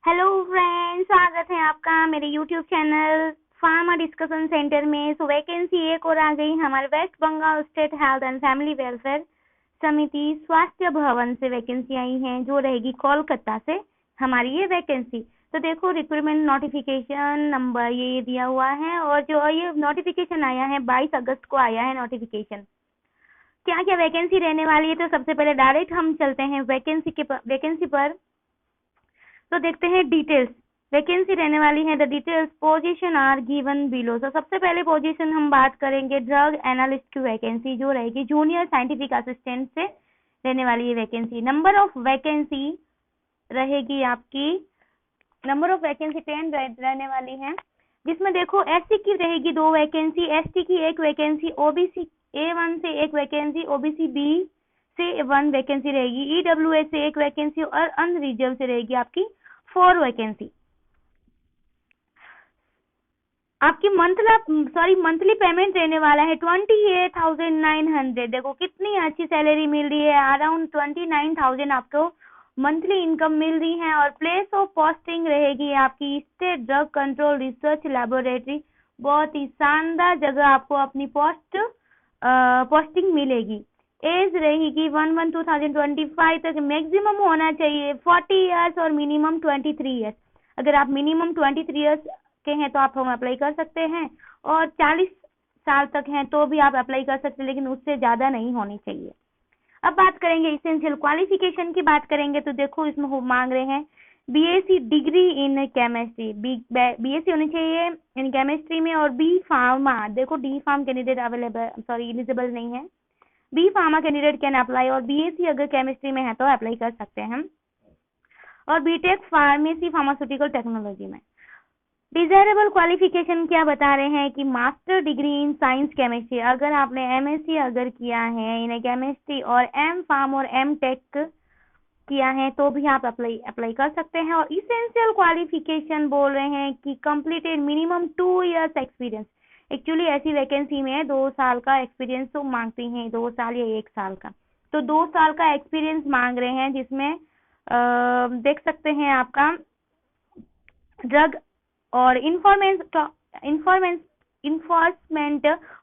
Hello friends, स्वागत है आपका मेरे YouTube channel pharma discussion centre में। वैकेंसी एक और आ गई हमारे West Bengal state health and family welfare समिति स्वास्थ्य भवन से वैकेंसी आई है जो रहेगी कोलकाता से हमारी ये वैकेंसी। तो देखो रिक्रूटमेंट नोटिफिकेशन नंबर ये दिया हुआ है और जो ये नोटिफिकेशन आया है 22 अगस्त को आया है नोटिफिकेशन। क्या क्या वैकेंसी रहने वाली है, तो सबसे पहले डायरेक्ट हम चलते हैं वैकेंसी पर। तो देखते हैं डिटेल्स। वैकेंसी रहने वाली है, the details position are given below. तो सबसे पहले पोजीशन हम बात करेंगे ड्रग एनालिस्ट की वैकेंसी जो रहेगी जूनियर साइंटिफिक असिस्टेंट से रहने वाली है वैकेंसी। नंबर ऑफ वैकेंसी रहेगी आपकी, नंबर ऑफ वैकेंसी 10 रहने वाली है, जिसमें देखो एससी की रहेगी 2 वैकेंसी, एसटी की 1 वैकेंसी, ओबीसी A1 से 1 वैकेंसी, ओबीसी बी से 1 वैकेंसी रहेगी, ईडब्ल्यूएस से 1 वैकेंसी और अनरिजर्व से रहेगी आपकी 4 वैकेंसी। आपकी मंथली पेमेंट रहने वाला है 28,900। देखो कितनी अच्छी सैलरी मिल रही है, अराउंड 29,000 आपको मंथली इनकम मिल रही है। और प्लेस ऑफ पोस्टिंग रहेगी आपकी state drug control research laboratory. बहुत ही शानदार जगह आपको अपनी पोस्टिंग मिलेगी। एज रहेगी 1/1/2025 तक, मैक्सिमम होना चाहिए 40 इयर्स और मिनिमम 23 इयर्स। अगर आप मिनिमम 23 इयर्स के हैं तो आप हम अप्लाई कर सकते हैं, और 40 साल तक हैं तो भी आप अप्लाई कर सकते हैं, लेकिन उससे ज्यादा नहीं होनी चाहिए। अब बात करेंगे इसेंशियल क्वालिफिकेशन की बात करेंगे तो देखो इसमें मांग रहे हैं BSc degree in chemistry, BSc होनी चाहिए इन केमिस्ट्री में, और बी फार्मा। देखो डी फार्म कैंडिडेट एलिजिबल नहीं है, B pharma candidate can apply, और बीएससी अगर केमिस्ट्री में है तो अप्लाई कर सकते हैं हम, और बीटेक फार्मेसी फार्मास्यूटिकल टेक्नोलॉजी में। डिजायरेबल क्वालिफिकेशन क्या बता रहे हैं कि master degree in science chemistry, अगर आपने एमएससी अगर किया है इन केमिस्ट्री और एम फार्म और एम टेक किया है तो भी आप अप्लाई कर सकते हैं। और इसेंशियल क्वालिफिकेशन बोल रहे हैं कि completed minimum 2 years experience. Actually ऐसी वैकेंसी में 2 साल का एक्सपीरियंस तो मांगती हैं, 2 साल या 1 साल का, तो 2 साल का एक्सपीरियंस मांग रहे हैं, जिसमें देख सकते हैं आपका ड्रग और enforcement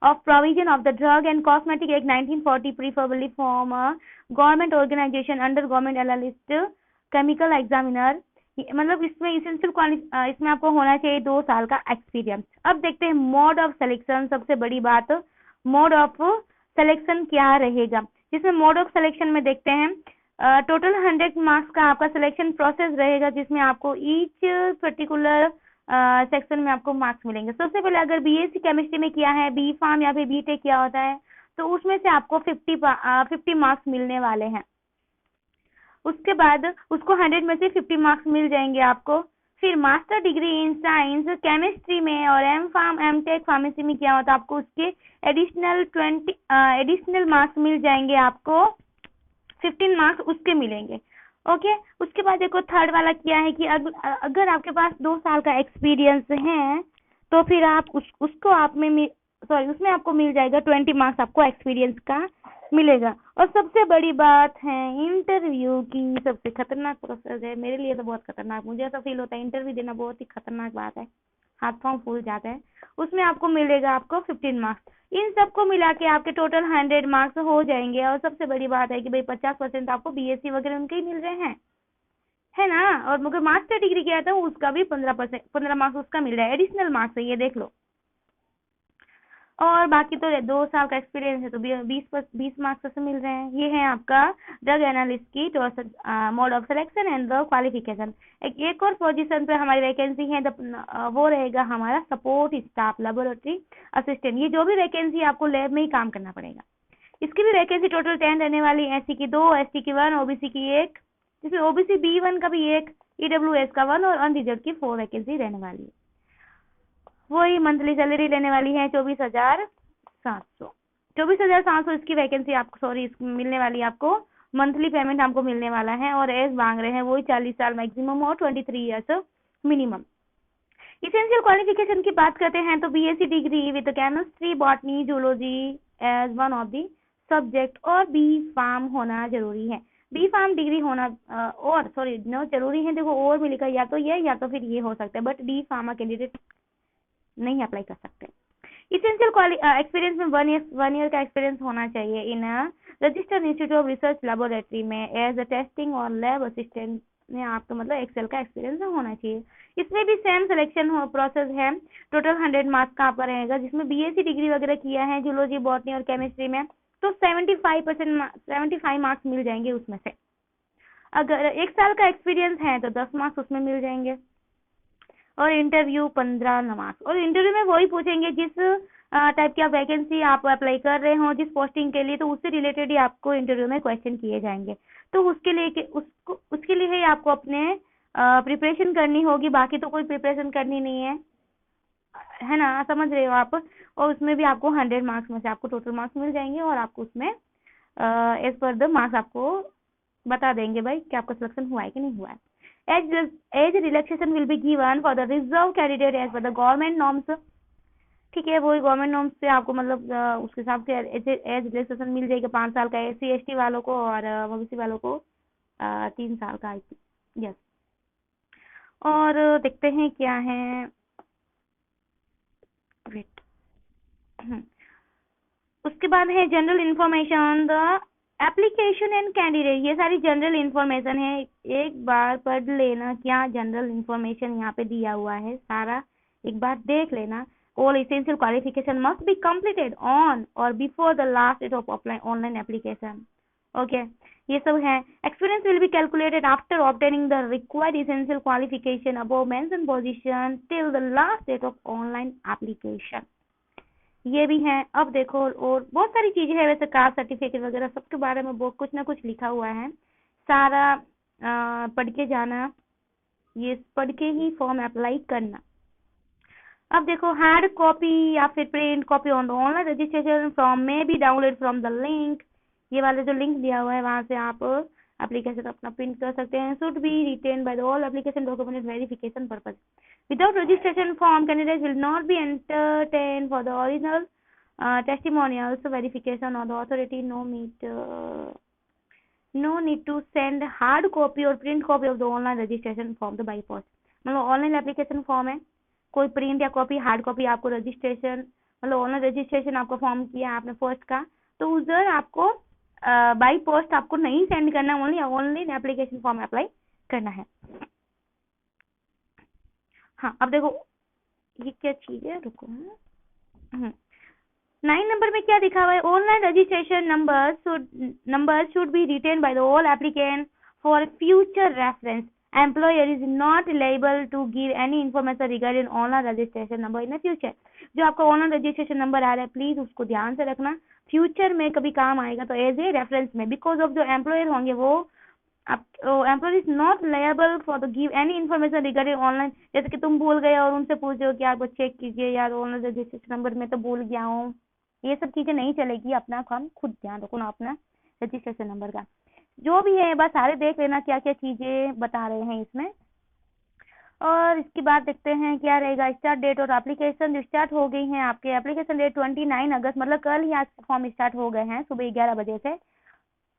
of provision of the drug and cosmetic act 1940 preferably from a government organization under government analyst chemical examiner। मतलब इसमें इसमें आपको होना चाहिए 2 साल का एक्सपीरियंस। अब देखते हैं मोड ऑफ सिलेक्शन, सबसे बड़ी बात मोड ऑफ सिलेक्शन क्या रहेगा, जिसमें मोड ऑफ सिलेक्शन में देखते हैं टोटल 100 मार्क्स का आपका सिलेक्शन प्रोसेस रहेगा, जिसमें आपको ईच पर्टिकुलर सेक्शन में आपको मार्क्स मिलेंगे। सबसे पहले अगर बीएससी केमिस्ट्री में किया है, बी फार्म या फिर बीटेक किया होता है, तो उसमें से आपको 50 मार्क्स मिलने वाले हैं। उसके बाद उसको 100 में से 50 मार्क्स मिल जाएंगे आपको। फिर master degree in science chemistry में और M pharm M tech pharmacy में किया होता है, आपको उसके एडिशनल मार्क्स मिल जाएंगे, आपको 15 मार्क्स उसके मिलेंगे। ओके, उसके बाद देखो थर्ड वाला क्या है कि अगर आपके पास 2 साल का एक्सपीरियंस है तो फिर आप उसको आप में उसमें आपको मिल जाएगा 20 मार्क्स, आपको एक्सपीरियंस का मिलेगा। और सबसे बड़ी बात है इंटरव्यू की, सबसे खतरनाक प्रोसेस है मेरे लिए तो, बहुत खतरनाक, मुझे ऐसा फील होता है इंटरव्यू देना बहुत ही खतरनाक बात है, हाथ पांव फूल जाता है। उसमें आपको मिलेगा आपको 15 मार्क्स, इन सबको मिला के आपके टोटल 100 मार्क्स हो जाएंगे। और सबसे बड़ी बात है कि भाई 50% आपको बीएससी वगैरह उनके ही मिल रहे हैं, है ना। और मगर मास्टर डिग्री किया था उसका भी 15 मार्क्स उसका मिल रहा है, एडिशनल मार्क्स है ये देख लो। और बाकी तो 2 साल का एक्सपीरियंस है तो 20 मार्क्स से मिल रहे हैं। ये है आपका ड्रग एनालिस्ट की mode of selection and the qualification. एक और पोजीशन पे हमारी वैकेंसी है, वो रहेगा हमारा सपोर्ट स्टाफ लेबोरेटरी असिस्टेंट। ये जो भी वैकेंसी आपको लैब में ही काम करना पड़ेगा। इसकी भी वैकेंसी टोटल 10 रहने वाली है, एससी की 2, एसटी की 1, ओबीसी की 1, जिसमें ओबीसी B1 का भी 1, ईडब्ल्यूएस का 1 और अनरिजर्व की 4 वैकेंसी रहने वाली है। वही मंथली सैलरी लेने वाली है 24,700 इसकी वैकेंसी आपको मिलने वाली है, आपको मंथली पेमेंट आपको मिलने वाला है। और एज मांग रहे हैं वही 40 साल मैक्सिमम और 23 इयर्स मिनिमम। इसेंशियल क्वालिफिकेशन की बात करते हैं तो BSc degree with chemistry botany zoology as one of the subject और बी फार्म होना जरूरी है। बी फार्म डिग्री होना और सॉरी नो जरूरी है, देखो और में लिखा या तो ये या तो फिर ये हो सकता है, बट डी फार्मा कैंडिडेट नहीं अप्लाई कर सकते। इसेंशियल एक्सपीरियंस में 1 ईयर का एक्सपीरियंस होना चाहिए in registered institute of research laboratory में एज अ टेस्टिंग और लैब असिस्टेंट में आपको मतलब एक्सेल का एक्सपीरियंस होना चाहिए। इसमें भी सेम सिलेक्शन प्रोसेस है, टोटल 100 मार्क्स का आपका रहेगा, जिसमें बीएससी डिग्री वगैरह किया है जूलॉजी बॉटनी और केमिस्ट्री में तो 75 मार्क्स मिल जाएंगे उसमें से। अगर 1 साल का एक्सपीरियंस है तो 10 मार्क्स उसमें मिल जाएंगे, और इंटरव्यू 15 मार्क्स। और इंटरव्यू में वही पूछेंगे जिस टाइप की आप वैकेंसी आप अप्लाई कर रहे हो जिस पोस्टिंग के लिए, तो उससे रिलेटेड ही आपको इंटरव्यू में क्वेश्चन किए जाएंगे। तो उसके लिए ही आपको अपने प्रिपरेशन करनी होगी, बाकी तो कोई प्रिपरेशन करनी नहीं है ना, समझ रहे हो आप। और उसमें भी आपको 100 मार्क्स में से आपको टोटल मार्क्स मिल जाएंगे, और आपको उसमें एज पर द मार्क्स आपको बता देंगे भाई कि आपका सिलेक्शन हुआ है कि नहीं हुआ है। Age relaxation will be given for the reserve candidate as per the government norms. ठीक है, वही गवर्नमेंट नॉर्म्स से आपको मतलब उसके हिसाब से एज रिलैक्सेशन मिल जाएगा 5 साल का एससी एसटी वालों को, और ओबीसी वालों को 3 साल का। यस, और देखते हैं क्या है, वेट। उसके बाद है general information the application and candidate. ये सारी जनरल इंफॉर्मेशन है, एक बार पढ़ लेना क्या जनरल इंफॉर्मेशन यहाँ पे दिया हुआ है, सारा एक बार देख लेना। All essential qualification must be completed on or before the last date of online application. Okay, ये सब है। Experience will be calculated after obtaining the required essential qualification above mention position till the last date of online application. ये भी है। अब देखो और बहुत सारी चीजें हैं वैसे, कास्ट सर्टिफिकेट वगैरह सबके बारे में बहुत कुछ ना कुछ लिखा हुआ है, सारा पढ़ के जाना, ये पढ़ के ही फॉर्म अप्लाई करना। अब देखो हार्ड कॉपी या फिर print copy on the online registration form में be download from the link. ये वाला जो लिंक दिया हुआ है वहां से आप एप्लीकेशन अपना प्रिंट कर सकते हैं। Should be retained by the all application document verification purpose. Without registration form, candidates will not be entertained for the original testimonials verification or the authority no need to send hard copy or print copy of the online registration form by post। मतलब online application form है, कोई print या copy hard copy आपको registration मतलब online registration आपका form किया आपने post का, तो उधर आपको बाई पोस्ट आपको नहीं सेंड करना, only online application form apply करना है। हाँ, अब देखो ये क्या चीज है, रुको। 9 नंबर में क्या दिखा हुआ है, online registration number should be retained by the all applicant for future reference. Employer is not liable to give any information regarding online registration number in future. जो आपका ऑनलाइन रजिस्ट्रेशन नंबर आ रहा है please उसको ध्यान से रखना, future में कभी काम आएगा तो एज ए रेफरेंस में, बिकॉज ऑफ जो एम्प्लॉयर होंगे वो employer is not liable for the give any information regarding online. जैसे कि तुम भूल गए और उनसे पूछ रहे हो कि आप चेक कीजिए यार ऑनलाइन रजिस्ट्रेशन नंबर में तो भूल गया हूँ, ये सब चीजें नहीं चलेगी, अपना काम खुद ध्यान रखो ना अपना रजिस्ट्रेशन नंबर का। जो भी है बस सारे देख लेना क्या क्या चीजें बता रहे हैं इसमें। और इसके बाद देखते हैं क्या रहेगा, स्टार्ट डेट और एप्लीकेशन जो स्टार्ट हो गई है आपके एप्लीकेशन डेट 29 अगस्त, मतलब कल ही आज फॉर्म स्टार्ट हो गए हैं सुबह 11 बजे से।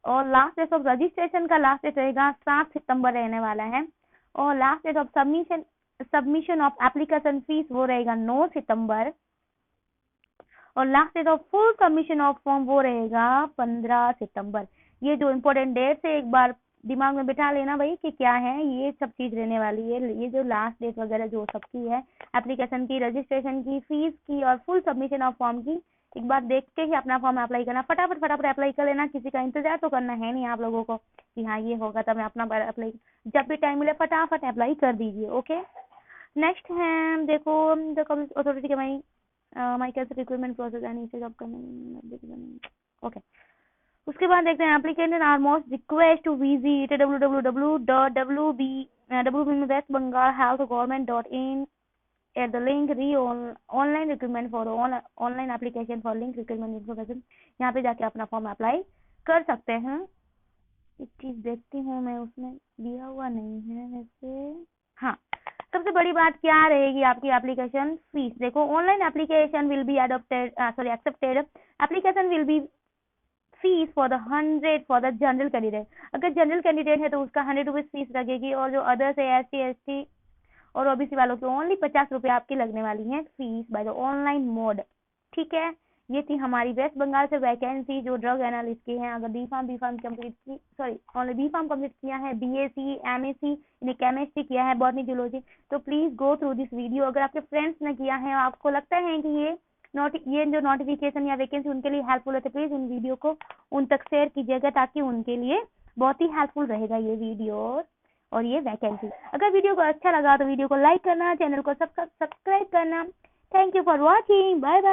और लास्ट डेट ऑफ रजिस्ट्रेशन का लास्ट डेट रहेगा 7 सितंबर रहने वाला है। और last date of submission of application fees वो रहेगा 9 सितंबर। और last date of full submission of form वो रहेगा 15 सितंबर। ये जो इम्पोर्टेंट डेट है एक बार दिमाग में बिठा लेना भाई कि क्या है, ये सब चीज रहने वाली है। ये जो लास्ट डेट वगैरह जो सबकी है एप्लीकेशन की, रजिस्ट्रेशन की, फीस की और फुल सबमिशन ऑफ फॉर्म की, एक बार देख के ही अपना फॉर्म अप्लाई करना, फटाफट अप्लाई कर लेना। किसी का इंतजार तो करना है नहीं आप लोगों को कि हाँ ये होगा तब मैं अपना अप्लाई, जब भी टाइम मिले फटाफट अप्लाई कर दीजिए। ओके, नेक्स्ट है देखो द अथॉरिटी के माई कैसे रिक्रूटमेंट प्रोसेस एंड इसे जॉब करने। ओके, उसके बाद देखते हैं applicant are most request to visit www.westbengalhealthgovernment.in at the link online recruitment for online application for link recruitment information। यहाँ पे जाके अपना फॉर्म अप्लाई कर सकते हैं। एक चीज देखती हूँ मैं, उसमें दिया हुआ नहीं है वैसे। हाँ, सबसे बड़ी बात क्या रहेगी आपकी एप्लीकेशन फीस। देखो online application will be accepted application will be fees for the 100 for the general candidate. अगर जनरल कैंडिडेट है तो उसका 100 रुपीज फीस लगेगी, और जो अदर्स है SC ST और ओबीसी वालों की ओनली 50 रुपये आपकी लगने वाली है fees by the online mode. ठीक है, ये थी हमारी वेस्ट बंगाल से वैकेंसी जो ड्रग एनालिस्ट की है। अगर बी फार्म कंप्लीट की, sorry only B pharm complete किया है, BSc MSc यानी केमिस्ट्री किया है, बॉटनी जूलॉजी, तो please go through this video. अगर आपके फ्रेंड्स ने किया है, आपको लगता है कि ये जो नोटिफिकेशन या वैकेंसी उनके लिए हेल्पफुल है, तो प्लीज उन वीडियो को उन तक शेयर कीजिएगा, ताकि उनके लिए बहुत ही हेल्पफुल रहेगा ये वीडियो और ये वैकेंसी। अगर वीडियो को अच्छा लगा तो वीडियो को लाइक करना, चैनल को सब्सक्राइब करना। Thank you for watching, bye bye.